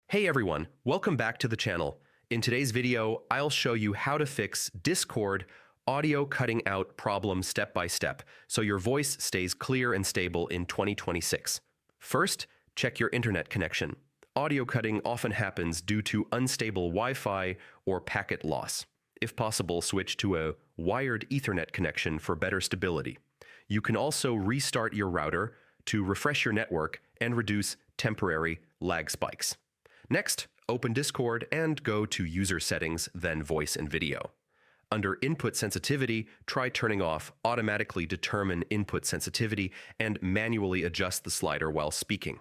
Hey everyone, welcome back to the channel. In today's video, I'll show you how to fix Discord audio cutting out problem step by step so your voice stays clear and stable in 2026. First, check your internet connection. Audio cutting often happens due to unstable Wi-Fi or packet loss. If possible, switch to a wired Ethernet connection for better stability. You can also restart your router to refresh your network and reduce temporary lag spikes. Next, open Discord and go to User Settings, then Voice and Video. Under Input Sensitivity, try turning off Automatically Determine Input Sensitivity and manually adjust the slider while speaking.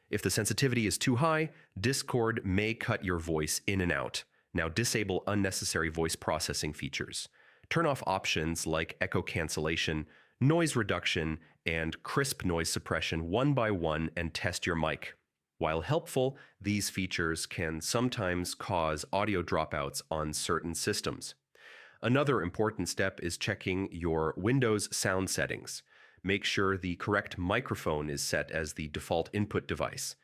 If the sensitivity is too high, Discord may cut your voice in and out. Now disable unnecessary voice processing features. Turn off options like echo cancellation, noise reduction, and crisp noise suppression one by one and test your mic. While helpful, these features can sometimes cause audio dropouts on certain systems. Another important step is checking your Windows sound settings. Make sure the correct microphone is set as the default input device.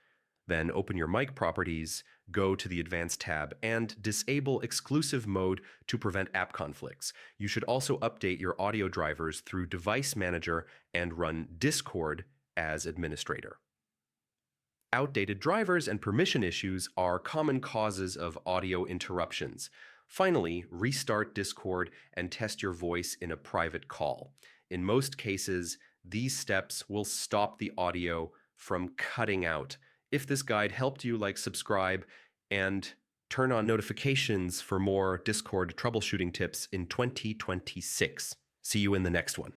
Then open your mic properties, go to the Advanced tab, and disable exclusive mode to prevent app conflicts. You should also update your audio drivers through Device Manager and run Discord as administrator. Outdated drivers and permission issues are common causes of audio interruptions. Finally, restart Discord and test your voice in a private call. In most cases, these steps will stop the audio from cutting out. If this guide helped you, subscribe, and turn on notifications for more Discord troubleshooting tips in 2026. See you in the next one.